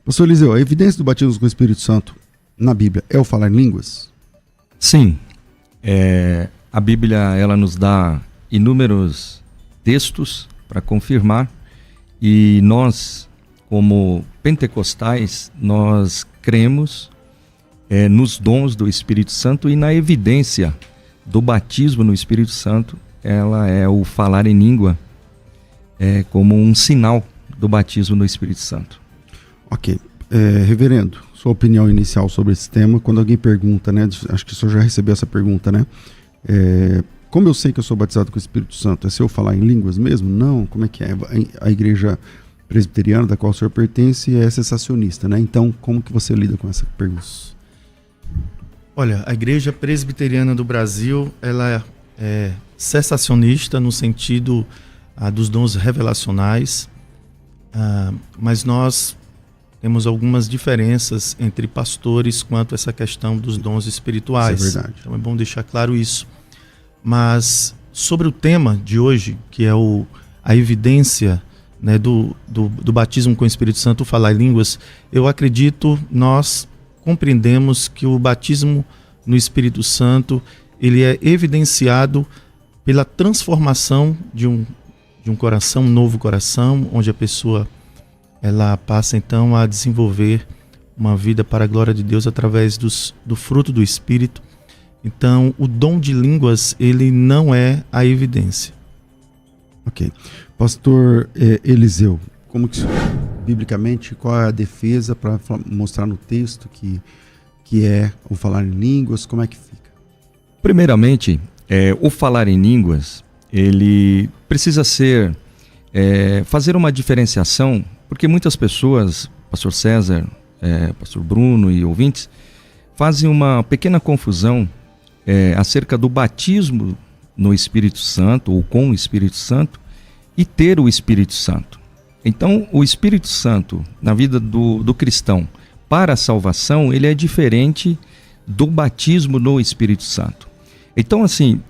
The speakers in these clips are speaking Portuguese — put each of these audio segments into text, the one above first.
Pastor Eliseu, a evidência do batismo com o Espírito Santo na Bíblia é o falar em línguas? Sim. A Bíblia ela nos dá inúmeros textos para confirmar, e nós, como pentecostais, nós cremos nos dons do Espírito Santo e na evidência do batismo no Espírito Santo. Ela é o falar em língua como um sinal do batismo no Espírito Santo. Ok. Reverendo, sua opinião inicial sobre esse tema, quando alguém pergunta, né? Acho que o senhor já recebeu essa pergunta, né? Como eu sei que eu sou batizado com o Espírito Santo? É se eu falar em línguas mesmo? Não, como é que é? A igreja presbiteriana da qual o senhor pertence é cessacionista, né? Então, como que você lida com essa pergunta? Olha, a igreja presbiteriana do Brasil, ela é cessacionista no sentido dos dons revelacionais, mas nós temos algumas diferenças entre pastores quanto a essa questão dos dons espirituais. Isso é verdade. Então é bom deixar claro isso. Mas sobre o tema de hoje, que é a evidência, né, do batismo com o Espírito Santo, falar em línguas, eu acredito, nós compreendemos que o batismo no Espírito Santo ele é evidenciado pela transformação de um coração, um novo coração, onde a pessoa ela passa então a desenvolver uma vida para a glória de Deus através do fruto do Espírito. Então, o dom de línguas, ele não é a evidência. Ok. Pastor Eliseu, como que, biblicamente, qual é a defesa para mostrar no texto que é o falar em línguas? Como é que fica? Primeiramente, o falar em línguas, ele precisa fazer uma diferenciação, porque muitas pessoas, pastor César, pastor Bruno e ouvintes, fazem uma pequena confusão acerca do batismo no Espírito Santo ou com o Espírito Santo e ter o Espírito Santo. Então, o Espírito Santo na vida do cristão para a salvação, ele é diferente do batismo no Espírito Santo. Então, assim,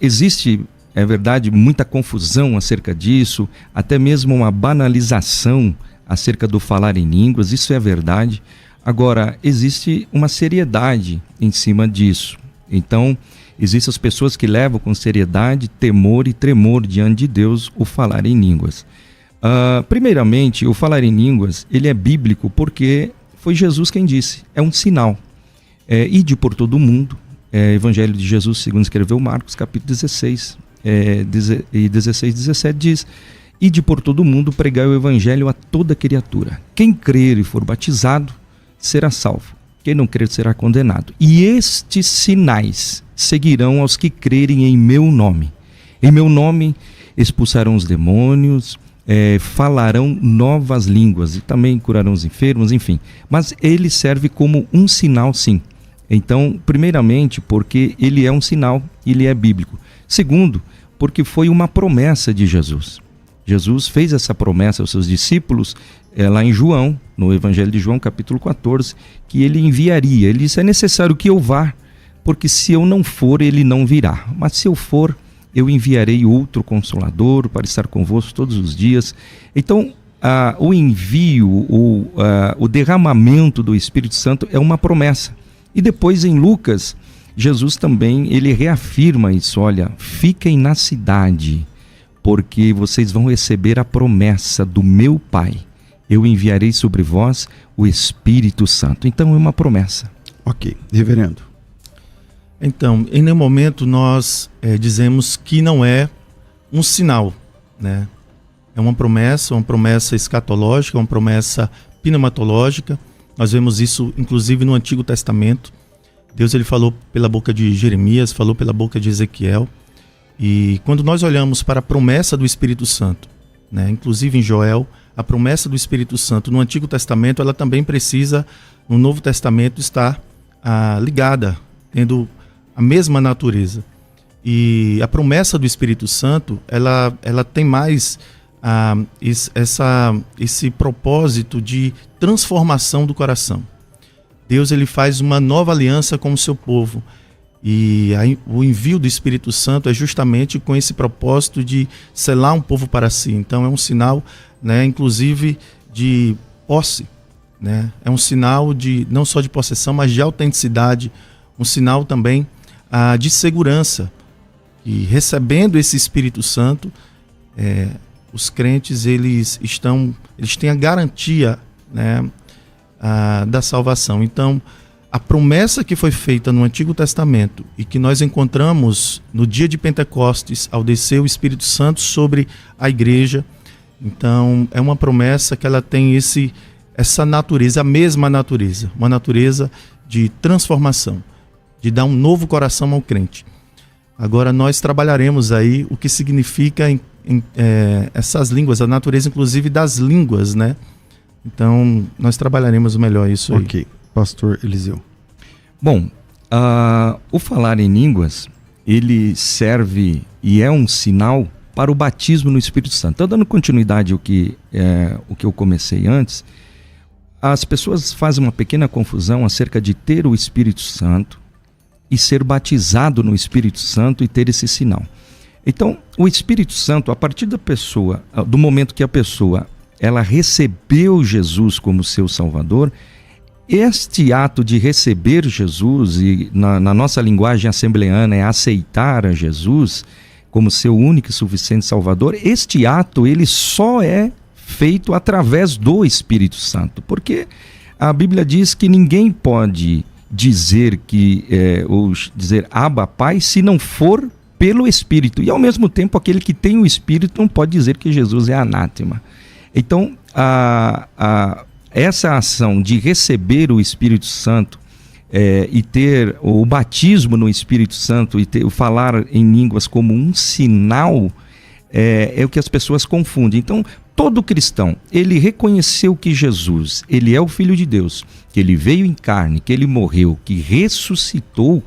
existe, é verdade, muita confusão acerca disso, até mesmo uma banalização acerca do falar em línguas, isso é verdade. Agora, existe uma seriedade em cima disso. Então, existem as pessoas que levam com seriedade, temor e tremor diante de Deus o falar em línguas. Primeiramente, o falar em línguas, ele é bíblico porque foi Jesus quem disse, é um sinal. Ide por todo o mundo, Evangelho de Jesus, segundo escreveu Marcos, capítulo 16, 16, 17 diz, ide por todo o mundo, pregai o Evangelho a toda criatura. Quem crer e for batizado, será salvo. Quem não crer será condenado. E estes sinais seguirão aos que crerem em meu nome. Em meu nome expulsarão os demônios, falarão novas línguas e também curarão os enfermos, enfim. Mas ele serve como um sinal, sim. Então, primeiramente, porque ele é um sinal, ele é bíblico. Segundo, porque foi uma promessa de Jesus. Jesus fez essa promessa aos seus discípulos lá em João, no Evangelho de João, capítulo 14, que ele enviaria. Ele disse, é necessário que eu vá, porque se eu não for, ele não virá. Mas se eu for, eu enviarei outro Consolador para estar convosco todos os dias. Então, o envio, o derramamento do Espírito Santo é uma promessa. E depois em Lucas, Jesus também ele reafirma isso, olha, fiquem na cidade, porque vocês vão receber a promessa do meu Pai. Eu enviarei sobre vós o Espírito Santo. Então é uma promessa. Ok. Reverendo. Então, em nenhum momento nós dizemos que não é um sinal, né? É uma promessa escatológica, uma promessa pneumatológica. Nós vemos isso, inclusive, no Antigo Testamento. Deus ele falou pela boca de Jeremias, falou pela boca de Ezequiel. E quando nós olhamos para a promessa do Espírito Santo, né, inclusive em Joel, a promessa do Espírito Santo no Antigo Testamento, ela também precisa, no Novo Testamento, estar ligada, tendo a mesma natureza. E a promessa do Espírito Santo, ela tem mais esse propósito de transformação do coração. Deus ele faz uma nova aliança com o seu povo. E o envio do Espírito Santo é justamente com esse propósito de selar um povo para si. Então é um sinal, né, inclusive de posse, né? É um sinal de não só de possessão, mas de autenticidade, um sinal também de segurança. E recebendo esse Espírito Santo, os crentes eles têm a garantia, né, da salvação. Então, a promessa que foi feita no Antigo Testamento e que nós encontramos no dia de Pentecostes, ao descer o Espírito Santo sobre a igreja, então é uma promessa que ela tem essa natureza, a mesma natureza, uma natureza de transformação, de dar um novo coração ao crente. Agora nós trabalharemos aí o que significa essas línguas, a natureza inclusive das línguas, né? Então nós trabalharemos melhor isso aí. Ok, pastor Eliseu. Bom, o falar em línguas, ele serve e é um sinal para o batismo no Espírito Santo. Então, dando continuidade ao que eu comecei antes, as pessoas fazem uma pequena confusão acerca de ter o Espírito Santo e ser batizado no Espírito Santo e ter esse sinal. Então, o Espírito Santo, a partir da pessoa, do momento que a pessoa ela recebeu Jesus como seu Salvador, este ato de receber Jesus, e na nossa linguagem assembleana é aceitar a Jesus como seu único e suficiente Salvador, este ato ele só é feito através do Espírito Santo, porque a Bíblia diz que ninguém pode dizer ou dizer Abba Pai se não for pelo Espírito, e ao mesmo tempo aquele que tem o Espírito não pode dizer que Jesus é anátema. Então essa ação de receber o Espírito Santo e ter o batismo no Espírito Santo e o falar em línguas como um sinal é o que as pessoas confundem. Então, todo cristão, ele reconheceu que Jesus, ele é o Filho de Deus, que ele veio em carne, que ele morreu, que ressuscitou.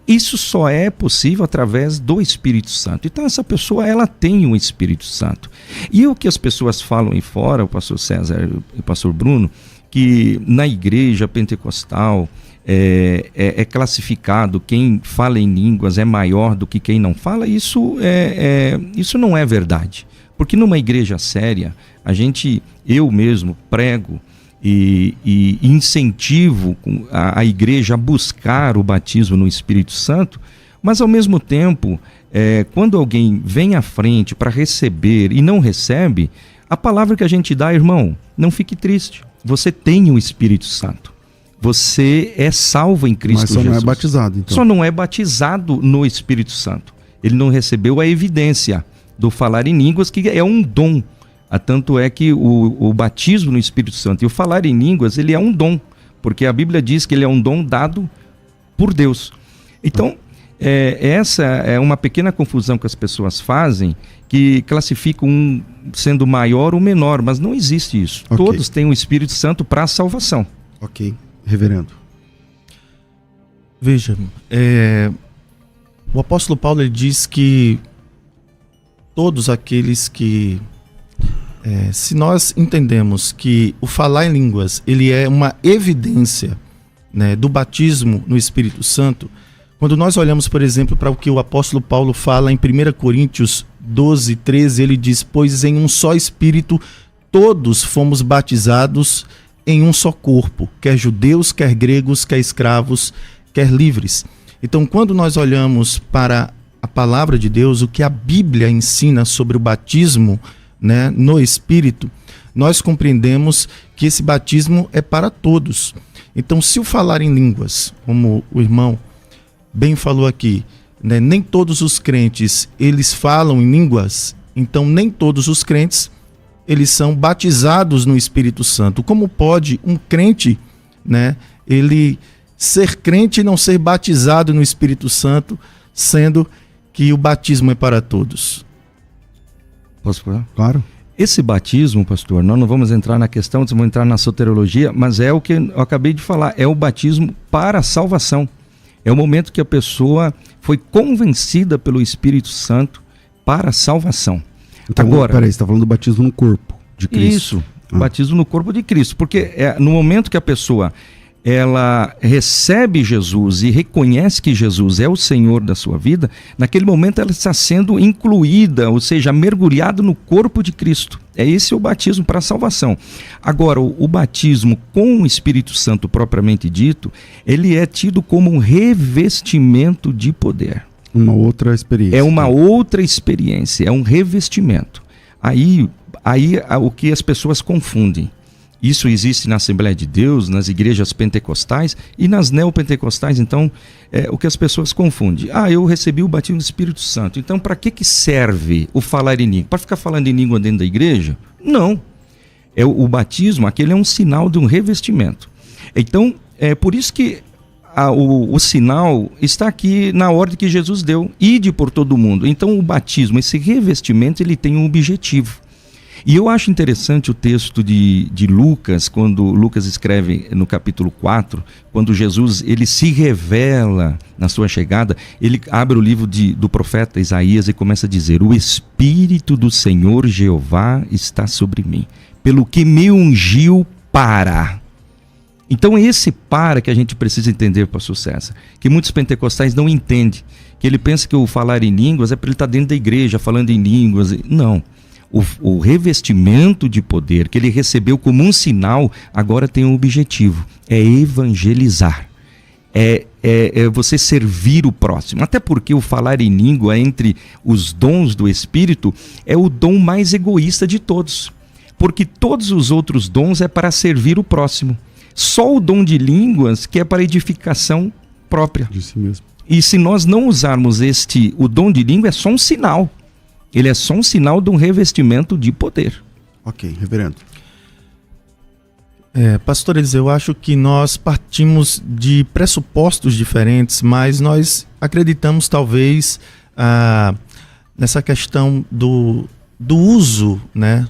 Isso só é possível através do Espírito Santo. Então essa pessoa, ela tem o Espírito Santo. E o que as pessoas falam aí fora, o pastor César e o pastor Bruno, que na igreja pentecostal é classificado, quem fala em línguas é maior do que quem não fala, isso não é verdade. Porque numa igreja séria, eu mesmo prego e incentivo a igreja a buscar o batismo no Espírito Santo, mas ao mesmo tempo, quando alguém vem à frente para receber e não recebe, a palavra que a gente dá, irmão, não fique triste, você tem o Espírito Santo, você é salvo em Cristo Jesus. Mas só não é batizado, então. Só não é batizado no Espírito Santo, ele não recebeu a evidência do falar em línguas, que é um dom. Tanto é que o batismo no Espírito Santo e o falar em línguas, ele é um dom, porque a Bíblia diz que ele é um dom dado por Deus. Então, essa é uma pequena confusão que as pessoas fazem, que classificam um sendo maior ou menor, mas não existe isso. Okay. Todos têm o Espírito Santo para a salvação. Ok. Reverendo. Veja, o apóstolo Paulo ele diz que todos aqueles que... se nós entendemos que o falar em línguas ele é uma evidência, né, do batismo no Espírito Santo, quando nós olhamos, por exemplo, para o que o apóstolo Paulo fala em 1 Coríntios 12, 13, ele diz: pois em um só Espírito todos fomos batizados em um só corpo, quer judeus, quer gregos, quer escravos, quer livres. Então, quando nós olhamos para a palavra de Deus, o que a Bíblia ensina sobre o batismo, né, no Espírito, nós compreendemos que esse batismo é para todos. Então, se o falar em línguas, como o irmão bem falou aqui, né, nem todos os crentes eles falam em línguas, então nem todos os crentes eles são batizados no Espírito Santo. Como pode um crente, né, ele ser crente e não ser batizado no Espírito Santo, sendo que o batismo é para todos? Posso falar? Claro. Esse batismo, pastor, nós não vamos entrar na questão, vamos entrar na soteriologia, mas é o que eu acabei de falar, é o batismo para a salvação. É o momento que a pessoa foi convencida pelo Espírito Santo para a salvação. Então, peraí, você está falando do batismo no corpo de Cristo. Isso, batismo no corpo de Cristo, porque no momento que a pessoa ela recebe Jesus e reconhece que Jesus é o Senhor da sua vida, naquele momento ela está sendo incluída, ou seja, mergulhada no corpo de Cristo. É esse o batismo para a salvação. Agora, o batismo com o Espírito Santo propriamente dito, ele é tido como um revestimento de poder. Uma outra experiência. É uma outra experiência, é um revestimento. Aí o que as pessoas confundem. Isso existe na Assembleia de Deus, nas igrejas pentecostais e nas neopentecostais. Então, o que as pessoas confundem. Eu recebi o batismo do Espírito Santo. Então, para que serve o falar em língua? Para ficar falando em língua dentro da igreja? Não. O batismo, aquele é um sinal de um revestimento. Então, é por isso que o sinal está aqui na ordem que Jesus deu. Ide por todo mundo. Então, o batismo, esse revestimento, ele tem um objetivo. E eu acho interessante o texto de Lucas, quando Lucas escreve no capítulo 4, quando Jesus ele se revela na sua chegada, ele abre o livro do profeta Isaías e começa a dizer: o Espírito do Senhor Jeová está sobre mim, pelo que me ungiu para... Então é esse para que a gente precisa entender, pastor César, que muitos pentecostais não entendem, que ele pensa que o falar em línguas é para ele estar dentro da igreja falando em línguas. Não. O revestimento de poder que ele recebeu como um sinal, agora tem um objetivo, é evangelizar, é você servir o próximo. Até porque o falar em língua, entre os dons do Espírito, é o dom mais egoísta de todos, porque todos os outros dons é para servir o próximo. Só o dom de línguas que é para edificação própria. De si mesmo. E se nós não usarmos o dom de língua, é só um sinal. Ele é só um sinal de um revestimento de poder. Ok, reverendo. Pastor Eliseu, eu acho que nós partimos de pressupostos diferentes, mas nós acreditamos talvez nessa questão do uso, né,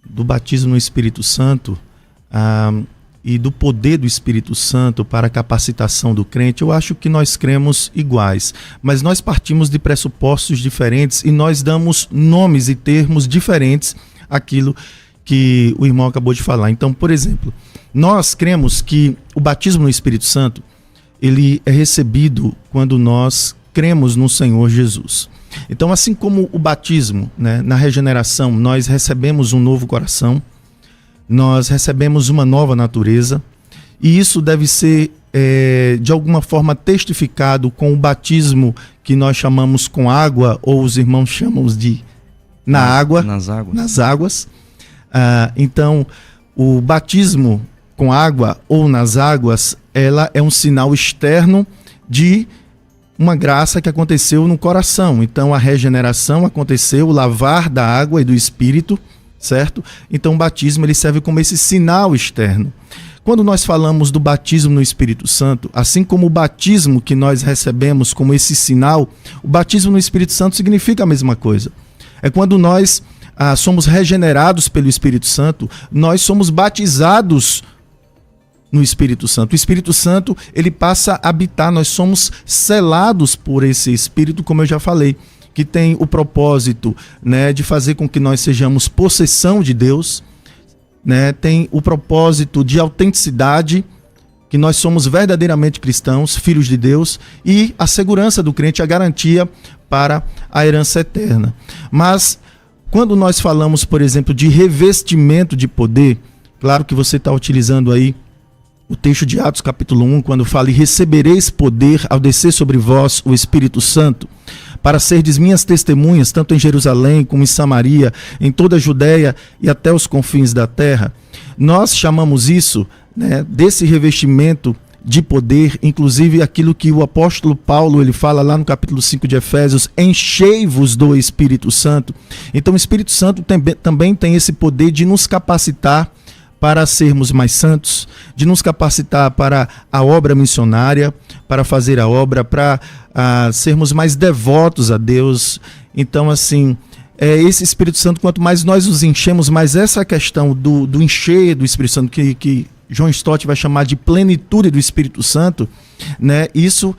do batismo no Espírito Santo e do poder do Espírito Santo para a capacitação do crente. Eu acho que nós cremos iguais, mas nós partimos de pressupostos diferentes e nós damos nomes e termos diferentes àquilo que o irmão acabou de falar. Então, por exemplo, nós cremos que o batismo no Espírito Santo, ele é recebido quando nós cremos no Senhor Jesus. Então, assim como o batismo, né, na regeneração, nós recebemos um novo coração, nós recebemos uma nova natureza, e isso deve ser, de alguma forma, testificado com o batismo que nós chamamos com água, ou os irmãos chamam de nas águas. Então, o batismo com água ou nas águas, ela é um sinal externo de uma graça que aconteceu no coração. Então, a regeneração aconteceu, o lavar da água e do Espírito, certo? Então o batismo ele serve como esse sinal externo. Quando nós falamos do batismo no Espírito Santo, assim como o batismo que nós recebemos como esse sinal, o batismo no Espírito Santo significa a mesma coisa. É quando nós somos regenerados pelo Espírito Santo, nós somos batizados no Espírito Santo. O Espírito Santo ele passa a habitar, nós somos selados por esse Espírito, como eu já falei, que tem o propósito, né, de fazer com que nós sejamos possessão de Deus, né, tem o propósito de autenticidade, que nós somos verdadeiramente cristãos, filhos de Deus, e a segurança do crente, a garantia para a herança eterna. Mas quando nós falamos, por exemplo, de revestimento de poder, claro que você está utilizando aí o texto de Atos capítulo 1, quando fala: e recebereis poder ao descer sobre vós o Espírito Santo, para serdes minhas testemunhas, tanto em Jerusalém como em Samaria, em toda a Judéia e até os confins da terra. Nós chamamos isso, né, desse revestimento de poder, inclusive aquilo que o apóstolo Paulo ele fala lá no capítulo 5 de Efésios: enchei-vos do Espírito Santo. Então o Espírito Santo também tem esse poder de nos capacitar para sermos mais santos, de nos capacitar para a obra missionária, para fazer a obra, para sermos mais devotos a Deus. Então, assim, esse Espírito Santo, quanto mais nós nos enchemos, mais essa questão do encher do Espírito Santo, que John Stott vai chamar de plenitude do Espírito Santo, né? Isso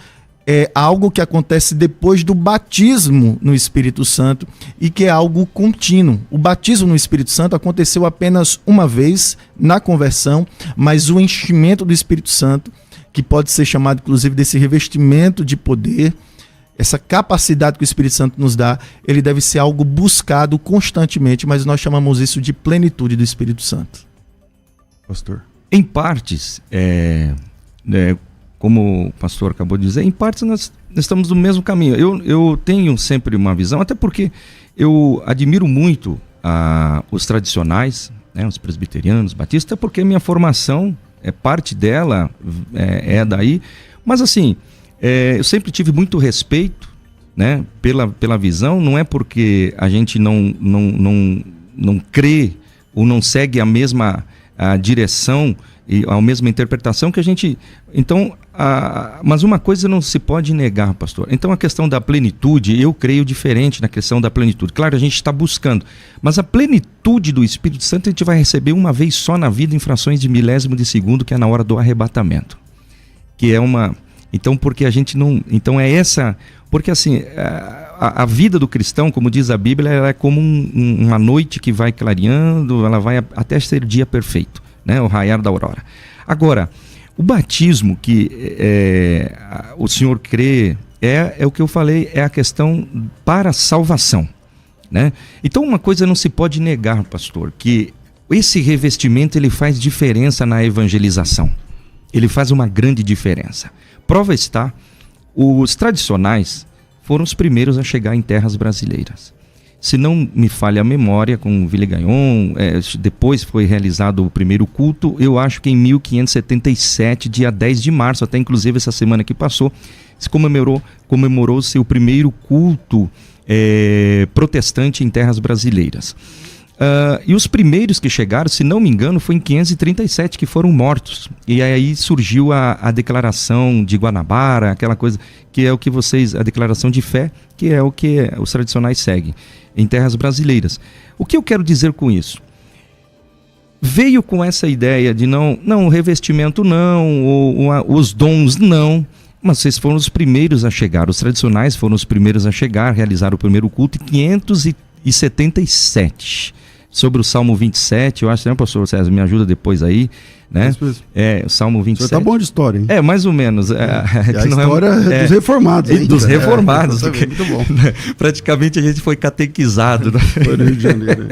é algo que acontece depois do batismo no Espírito Santo e que é algo contínuo. O batismo no Espírito Santo aconteceu apenas uma vez na conversão, mas o enchimento do Espírito Santo, que pode ser chamado inclusive desse revestimento de poder, essa capacidade que o Espírito Santo nos dá, ele deve ser algo buscado constantemente, mas nós chamamos isso de plenitude do Espírito Santo. Pastor. Em partes, como o pastor acabou de dizer, em partes nós estamos no mesmo caminho. Eu tenho sempre uma visão, até porque eu admiro muito os tradicionais, né, os presbiterianos, batistas, porque minha formação, parte dela é daí. Mas assim, eu sempre tive muito respeito, né, pela visão. Não é porque a gente não crê ou não segue a mesma direção e a mesma interpretação que a gente... Então, mas uma coisa não se pode negar, pastor. Então a questão da plenitude, eu creio diferente na questão da plenitude. Claro, a gente está buscando, mas a plenitude do Espírito Santo a gente vai receber uma vez só na vida, em frações de milésimo de segundo, que é na hora do arrebatamento. Que é uma... Então, porque a gente não... Então é essa... Porque assim, a vida do cristão, como diz a Bíblia, ela é como uma noite que vai clareando, ela vai até ser dia perfeito, né? O raiar da aurora. Agora, o batismo que o senhor crê, é o que eu falei, é a questão para a salvação, né? Então uma coisa não se pode negar, pastor, que esse revestimento ele faz diferença na evangelização. Ele faz uma grande diferença. Prova está, os tradicionais foram os primeiros a chegar em terras brasileiras. Se não me falha a memória, com Ville Gagnon, depois foi realizado o primeiro culto, eu acho que em 1577, dia 10 de março, até inclusive essa semana que passou, se comemorou-se o primeiro culto protestante em terras brasileiras. E os primeiros que chegaram, se não me engano, foi em 537 que foram mortos. E aí surgiu a declaração de Guanabara, aquela coisa que é o que a declaração de fé, que é o que os tradicionais seguem em terras brasileiras. O que eu quero dizer com isso? Veio com essa ideia de não, o revestimento não, os dons não, mas vocês foram os primeiros a chegar, os tradicionais foram os primeiros a chegar, realizaram o primeiro culto em 577. Sobre o Salmo 27, eu acho, né, pastor César, me ajuda depois aí, né? O Salmo 27. Você tá bom de história, hein? Mais ou menos. A história dos reformados, hein? Dos reformados. Porque, muito bom. Praticamente a gente foi catequizado. Né? Foi no Rio de Janeiro.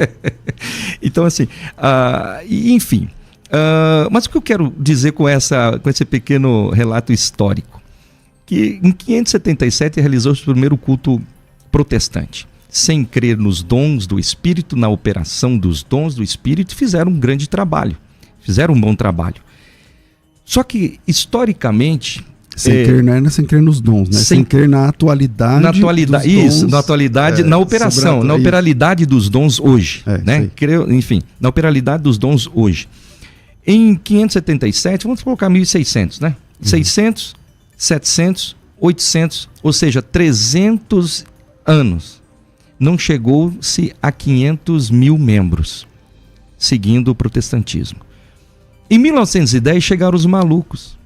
Então, assim, enfim. Mas o que eu quero dizer com esse pequeno relato histórico? Que em 577 realizou-se o primeiro culto protestante. Sem crer nos dons do Espírito, na operação dos dons do Espírito, fizeram um grande trabalho, fizeram um bom trabalho. Só que, historicamente... Sem crer, não é sem crer nos dons, né? Sem crer na atualidade dos dons, isso, na atualidade, na operação, na operalidade dos dons hoje. Né? Enfim, na operalidade dos dons hoje. Em 577, vamos colocar 1600, né? 600, 700, 800, ou seja, 300 anos. Não chegou-se a 500 mil membros, seguindo o protestantismo. Em 1910 chegaram os malucos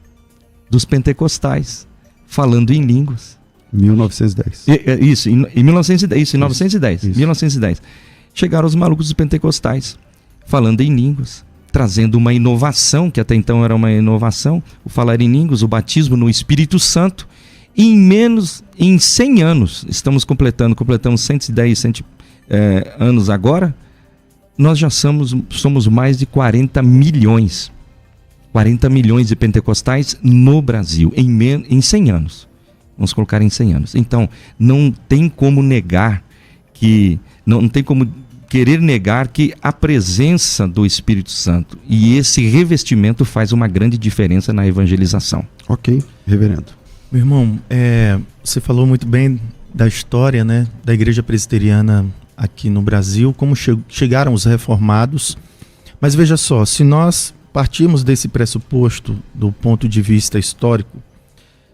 dos pentecostais, falando em línguas. 1910. Isso, em 1910. Isso, em 1910. Isso. 1910. Chegaram os malucos dos pentecostais, falando em línguas, trazendo uma inovação, que até então era uma inovação, o falar em línguas, o batismo no Espírito Santo. Em 100 anos, completamos 110 anos agora, nós já somos mais de 40 milhões de pentecostais no Brasil, em 100 anos. Vamos colocar em 100 anos. Então, não tem como negar não tem como querer negar que a presença do Espírito Santo e esse revestimento faz uma grande diferença na evangelização. Ok, reverendo. Meu irmão, você falou muito bem da história, né, da igreja presbiteriana aqui no Brasil, como chegaram os reformados. Mas veja só, se nós partirmos desse pressuposto do ponto de vista histórico,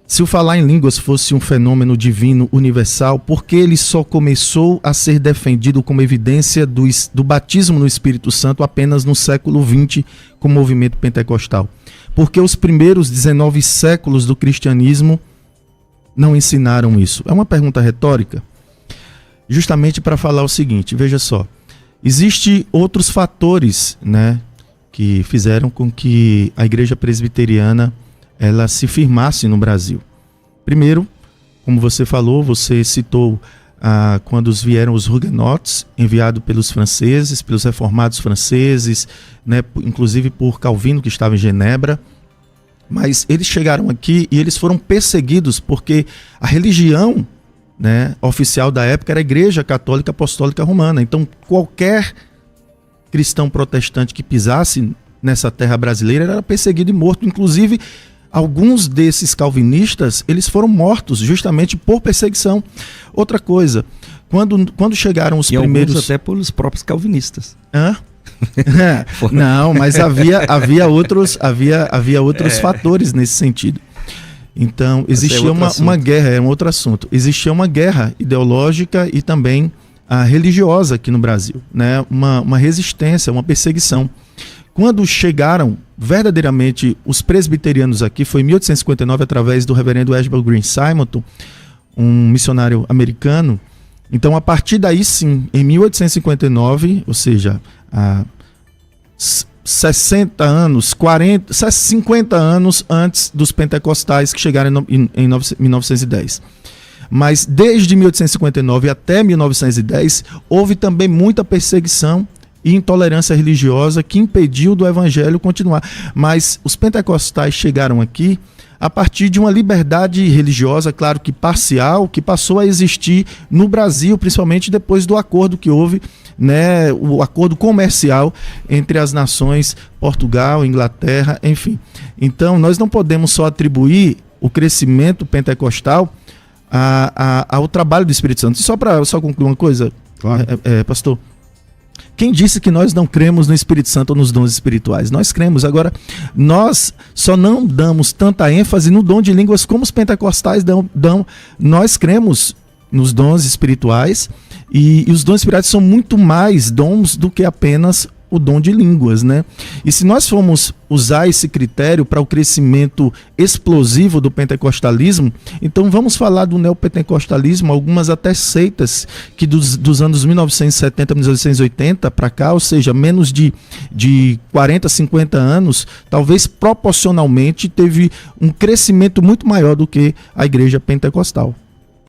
se o falar em línguas fosse um fenômeno divino universal, por que ele só começou a ser defendido como evidência do batismo no Espírito Santo apenas no século XX com o movimento pentecostal? Porque os primeiros 19 séculos do cristianismo não ensinaram isso? É uma pergunta retórica, justamente para falar o seguinte, veja só, existem outros fatores, né, que fizeram com que a igreja presbiteriana ela se firmasse no Brasil. Primeiro, como você falou, você citou quando vieram os Huguenots, enviados pelos franceses, pelos reformados franceses, né, inclusive por Calvino, que estava em Genebra. Mas eles chegaram aqui e eles foram perseguidos porque a religião, né, oficial da época era a Igreja Católica Apostólica Romana. Então, qualquer cristão protestante que pisasse nessa terra brasileira era perseguido e morto. Inclusive, alguns desses calvinistas, eles foram mortos justamente por perseguição. Outra coisa, quando chegaram os primeiros... alguns até pelos próprios calvinistas. Hã? Não, mas havia outros fatores nesse sentido. Então, existia uma guerra, é um outro assunto. Existia uma guerra ideológica e também religiosa aqui no Brasil, né? Uma resistência, uma perseguição. Quando chegaram verdadeiramente os presbiterianos aqui, foi em 1859, através do reverendo Ashbel Green Simonton, um missionário americano. Então, a partir daí sim, em 1859, ou seja, há 60 anos, 40, 50 anos antes dos pentecostais que chegaram em 1910. Mas desde 1859 até 1910, houve também muita perseguição e intolerância religiosa que impediu do evangelho continuar. Mas os pentecostais chegaram aqui a partir de uma liberdade religiosa, claro que parcial, que passou a existir no Brasil, principalmente depois do acordo que houve, né, o acordo comercial entre as nações Portugal, Inglaterra, enfim. Então, nós não podemos só atribuir o crescimento pentecostal ao trabalho do Espírito Santo. Só concluir uma coisa, claro. Pastor. Quem disse que nós não cremos no Espírito Santo ou nos dons espirituais? Nós cremos. Agora, nós só não damos tanta ênfase no dom de línguas como os pentecostais dão. Nós cremos nos dons espirituais e os dons espirituais são muito mais dons do que apenas o dom de línguas, né? E se nós formos usar esse critério para o crescimento explosivo do pentecostalismo, então vamos falar do neopentecostalismo, algumas até seitas que dos anos 1970 a 1980 para cá, ou seja, menos de 40, 50 anos, talvez proporcionalmente teve um crescimento muito maior do que a igreja pentecostal.